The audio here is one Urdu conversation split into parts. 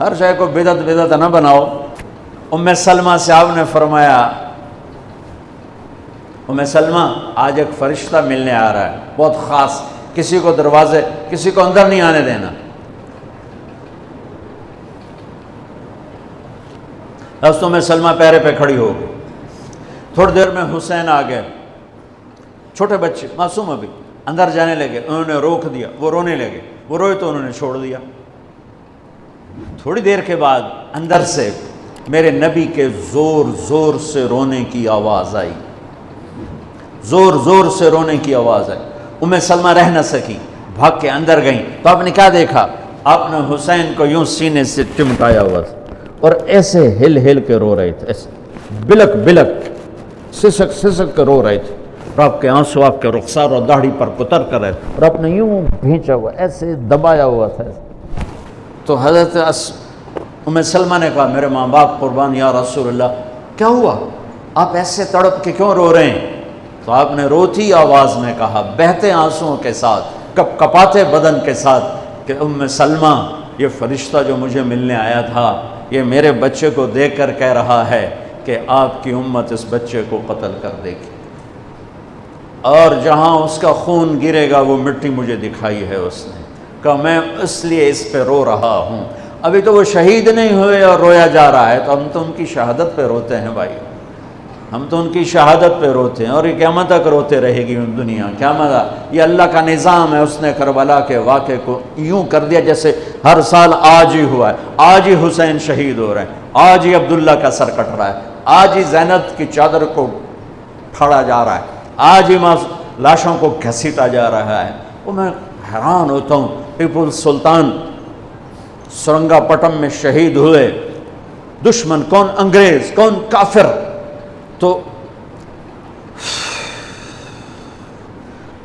ہر شے کو بدعت نہ بناؤ۔ ام سلمہ سے آپ نے فرمایا ام سلمہ آج ایک فرشتہ ملنے آ رہا ہے بہت خاص، کسی کو کسی کو اندر نہیں آنے دینا۔ ام سلمہ پیرے پہ کھڑی ہو گئی۔ تھوڑی دیر میں حسین آ گئے، چھوٹے بچے معصوم ابھی، اندر جانے لگے، انہوں نے روک دیا، وہ رونے لگے، وہ روئے تو انہوں نے چھوڑ دیا۔ تھوڑی دیر کے بعد اندر سے میرے نبی کے زور زور سے رونے کی آواز آئی، زور زور سے رونے کی آواز آئی۔ ام سلمہ رہ نہ سکی، بھاگ کے اندر گئیں تو آپ نے کیا دیکھا؟ آپ نے حسین کو یوں سینے سے چمٹایا ہوا تھا اور ایسے ہل ہل کے رو رہے تھے، ایسے بلک بلک سسک سسک کے رو رہے تھے، اور آپ کے آنسو آپ کے رخسار اور داڑھی پر پتر کر رہے تھے، اور آپ نے یوں بھینچا ہوا ایسے دبایا ہوا تھا۔ تو حضرت ام سلمہ نے کہا میرے ماں باپ قربان یا رسول اللہ، کیا ہوا؟ آپ ایسے تڑپ کے کیوں رو رہے ہیں؟ تو آپ نے روتی آواز میں کہا، بہتے آنسوؤں کے ساتھ، کپ کپاتے بدن کے ساتھ، کہ ام سلمہ یہ فرشتہ جو مجھے ملنے آیا تھا یہ میرے بچے کو دیکھ کر کہہ رہا ہے کہ آپ کی امت اس بچے کو قتل کر دے گی، اور جہاں اس کا خون گرے گا وہ مٹی مجھے دکھائی ہے اس نے، کہ میں اس لیے اس پہ رو رہا ہوں۔ ابھی تو وہ شہید نہیں ہوئے اور رویا جا رہا ہے، تو ہم تو ان کی شہادت پہ روتے ہیں بھائی، ہم تو ان کی شہادت پہ روتے ہیں، اور یہ قیامت تک روتے رہے گی دنیا۔ قیامت یہ اللہ کا نظام ہے، اس نے کربلا کے واقعے کو یوں کر دیا جیسے ہر سال آج ہی ہوا ہے، آج ہی حسین شہید ہو رہے ہیں، آج ہی عبداللہ کا سر کٹ رہا ہے، آج ہی زینب کی چادر کو پھاڑا جا رہا ہے، آج ہی لاشوں کو گھسیٹا جا رہا ہے۔ وہ میں حیران ہوتا ہوں، ٹیپو سلطان سرنگا پٹم میں شہید ہوئے، دشمن کون؟ انگریز، کون؟ کافر۔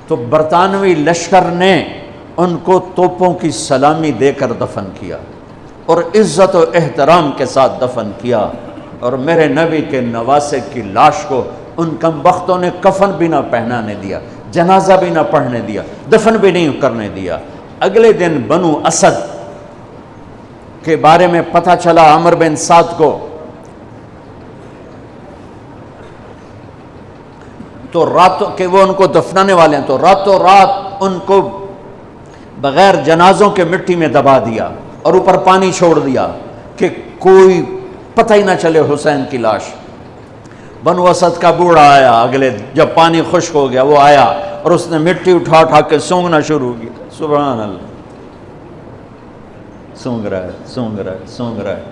تو برطانوی لشکر نے ان کو توپوں کی سلامی دے کر دفن کیا اور عزت و احترام کے ساتھ دفن کیا، اور میرے نبی کے نواسے کی لاش کو ان کم بختوں نے کفن بھی نہ پہنانے دیا، جنازہ بھی نہ پڑھنے دیا، دفن بھی نہیں کرنے دیا۔ اگلے دن بنو اسد کے بارے میں پتہ چلا عمرو بن سعد کو، تو راتوں کہ وہ ان کو دفنانے والے ہیں، تو راتوں رات ان کو بغیر جنازوں کے مٹی میں دبا دیا اور اوپر پانی چھوڑ دیا کہ کوئی پتہ ہی نہ چلے حسین کی لاش۔ بنو اسد کا بوڑھا آیا، اگلے جب پانی خشک ہو گیا وہ آیا اور اس نے مٹی اٹھا اٹھا کے سونگنا شروع کیا، سبحان اللہ، سونگ رہا ہے سونگ رہا ہے سونگ رہا ہے۔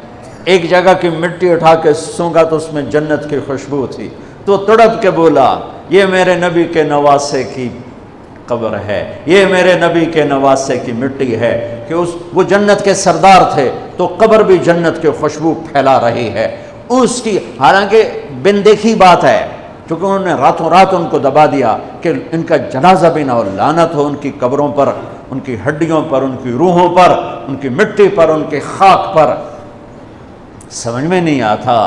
ایک جگہ کی مٹی اٹھا کے سونگا تو اس میں جنت کی خوشبو تھی، تو تڑپ کے بولا یہ میرے نبی کے نواسے کی قبر ہے، یہ میرے نبی کے نواسے کی مٹی ہے، کہ وہ جنت کے سردار تھے تو قبر بھی جنت کی خوشبو پھیلا رہی ہے اس کی، حالانکہ بن دیکھی بات ہے، کیونکہ انہوں نے راتوں رات ان کو دبا دیا کہ ان کا جنازہ بھی نہ ہو، لعنت ہو ان کی قبروں پر، ان کی ہڈیوں پر، ان کی روحوں پر، ان کی مٹی پر، ان کی خاک پر۔ سمجھ میں نہیں آتا،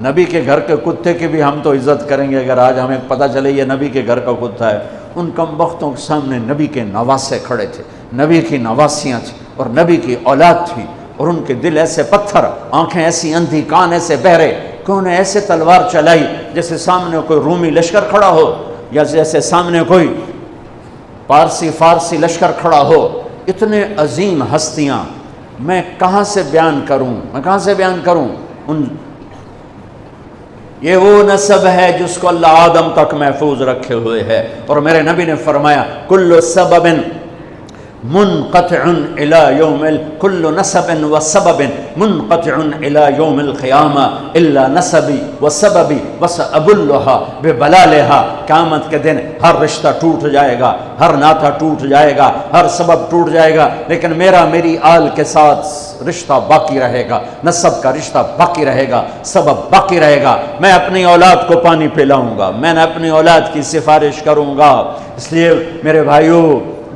نبی کے گھر کے کتے کی بھی ہم تو عزت کریں گے اگر آج ہمیں پتہ چلے یہ نبی کے گھر کا کتا ہے۔ ان کم بختوں کے سامنے نبی کے نواسے کھڑے تھے، نبی کی نواسیاں تھیں اور نبی کی اولاد تھی، اور ان کے دل ایسے پتھر، آنکھیں ایسی اندھی، کان ایسے بہرے کہ انہیں ایسے تلوار چلائی جیسے سامنے کوئی رومی لشکر کھڑا ہو، یا جیسے سامنے کوئی فارسی لشکر کھڑا ہو۔ اتنے عظیم ہستیاں میں کہاں سے بیان کروں؟ یہ وہ نسب ہے جس کو اللہ آدم تک محفوظ رکھے ہوئے ہے، اور میرے نبی نے فرمایا کل سبب منقطع الى یوم کل نسب و سبب منقطع الى یوم القیامہ الا نسبی و سببی وسأبلها ببلالها۔ قیامت کے دن ہر رشتہ ٹوٹ جائے گا، ہر ناطہ ٹوٹ جائے گا، ہر سبب ٹوٹ جائے گا، لیکن میری آل کے ساتھ رشتہ باقی رہے گا، نسب کا رشتہ باقی رہے گا، سبب باقی رہے گا۔ میں اپنی اولاد کو پانی پلاؤں گا، میں اپنی اولاد کی سفارش کروں گا۔ اس لیے میرے بھائیوں،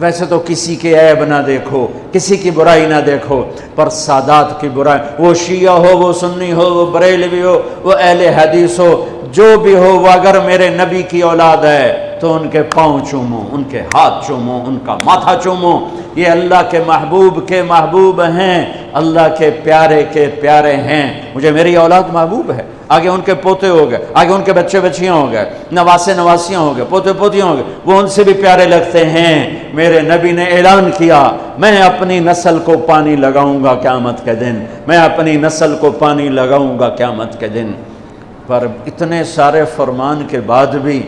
ویسے تو کسی کے عیب نہ دیکھو، کسی کی برائی نہ دیکھو، پر سادات کی برائی، وہ شیعہ ہو، وہ سنی ہو، وہ بریلوی ہو، وہ اہل حدیث ہو، جو بھی ہو، وہ اگر میرے نبی کی اولاد ہے تو ان کے پاؤں چومو، ان کے ہاتھ چومو، ان کا ماتھا چومو۔ یہ اللہ کے محبوب ہیں، اللہ کے پیارے ہیں۔ مجھے میری اولاد محبوب ہے، آگے ان کے پوتے ہو گئے، آگے ان کے بچے بچیاں ہو گئے، نواسیاں ہو گئے، پوتے پوتیاں ہو گئے، وہ ان سے بھی پیارے لگتے ہیں۔ میرے نبی نے اعلان کیا، میں اپنی نسل کو پانی لگاؤں گا قیامت کے دن، میں اپنی نسل کو پانی لگاؤں گا قیامت کے دن۔ پر اتنے سارے فرمان کے بعد بھی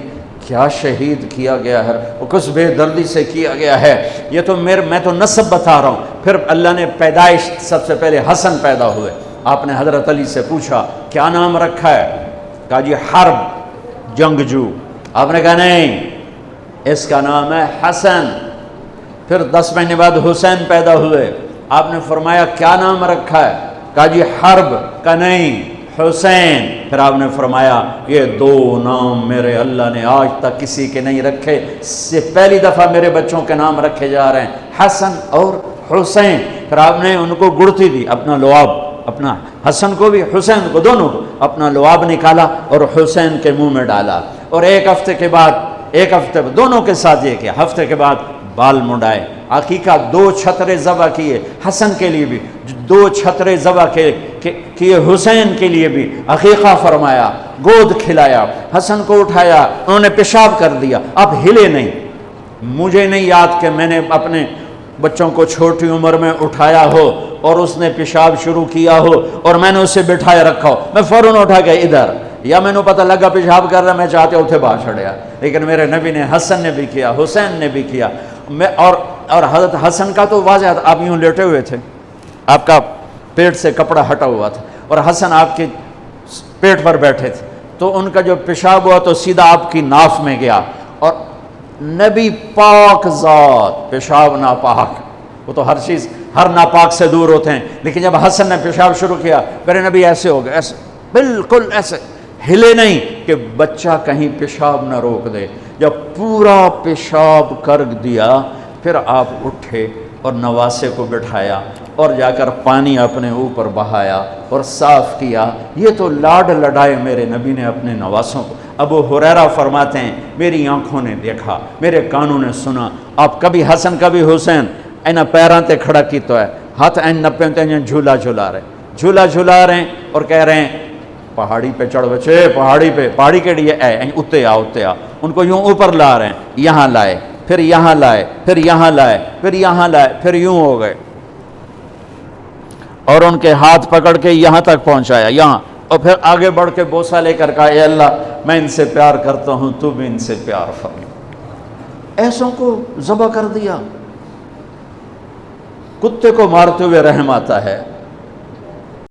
کیا شہید کیا گیا ہے، وہ کس بے دردی سے کیا گیا ہے۔ یہ تو میں تو نسب بتا رہا ہوں۔ پھر اللہ نے پیدائش، سب سے پہلے حسن پیدا ہوئے۔ آپ نے حضرت علی سے پوچھا کیا نام رکھا ہے؟ کہا جی حرب، جنگجو۔ آپ نے کہا نہیں، اس کا نام ہے حسن۔ پھر 10 مہینے بعد حسین پیدا ہوئے۔ آپ نے فرمایا کیا نام رکھا ہے؟ کہا جی حرب۔ کہا نہیں، حسین۔ پھر آپ نے فرمایا یہ 2 نام میرے اللہ نے آج تک کسی کے نہیں رکھے، سے پہلی دفعہ میرے بچوں کے نام رکھے جا رہے ہیں، حسن اور حسین۔ پھر آپ نے ان کو گڑتی دی، اپنا لعاب، اپنا حسن کو بھی حسین کو، دونوں کو اپنا لعاب نکالا اور حسین کے منہ میں ڈالا۔ اور ایک ہفتے دونوں کے ساتھ یہ کیا، ہفتے کے بعد بال منڈائے، عقیقہ 2 چھترے ذبح کیے حسن کے لیے بھی، 2 چھترے ذبح کیے حسین کے لیے بھی، عقیقہ فرمایا، گود کھلایا، حسن کو اٹھایا، انہوں نے پیشاب کر دیا، اب ہلے نہیں۔ مجھے نہیں یاد کہ میں نے اپنے بچوں کو چھوٹی عمر میں اٹھایا ہو اور اس نے پیشاب شروع کیا ہو اور میں نے اسے بٹھائے رکھا ہو، میں فوراً اٹھا کے ادھر، یا میں نے پتہ لگا پیشاب کر رہا، میں چاہتے اتھے باہر چھڑیا۔ لیکن میرے نبی نے، حسن نے بھی کیا، حسین نے بھی کیا۔ اور حضرت حسن کا تو واضح تھا، آپ یوں لیٹے ہوئے تھے، آپ کا پیٹ سے کپڑا ہٹا ہوا تھا، اور حسن آپ کے پیٹ پر بیٹھے تھے، تو ان کا جو پیشاب ہوا تو سیدھا آپ کی ناف میں گیا۔ اور نبی پاک ذات، پیشاب ناپاک، وہ تو ہر ناپاک سے دور ہوتے ہیں، لیکن جب حسن نے پیشاب شروع کیا، میرے نبی ایسے ہو گئے، ایسے بالکل ایسے ہلے نہیں کہ بچہ کہیں پیشاب نہ روک دے۔ جب پورا پیشاب کر دیا، پھر آپ اٹھے اور نواسے کو بٹھایا اور جا کر پانی اپنے اوپر بہایا اور صاف کیا۔ یہ تو لاڈ لڈائے میرے نبی نے اپنے نواسوں کو۔ ابو ہریرہ فرماتے ہیں میری آنکھوں نے دیکھا، میرے کانوں نے سنا، آپ کبھی حسن کبھی حسین اینا پیران تے کھڑا کی تو ہے، ہاتھ این نپے تے جھولا جھلا رہے ہیں اور کہہ رہے ہیں پہاڑی پہ چڑھ بچے، پہاڑی کے لیے اتے آ۔ ان کو یوں اوپر لا رہے ہیں، یہاں لائے، پھر یہاں لائے، پھر یہاں لائے، پھر یہاں لائے، پھر یوں ہو گئے، اور ان کے ہاتھ پکڑ کے یہاں تک پہنچایا، یہاں، اور پھر آگے بڑھ کے بوسہ لے کر کہا اے اللہ میں ان سے پیار کرتا ہوں، تو بھی ان سے پیار فرما۔ ایسوں کو ذبح کر دیا۔ کتے کو مارتے ہوئے رحم آتا ہے،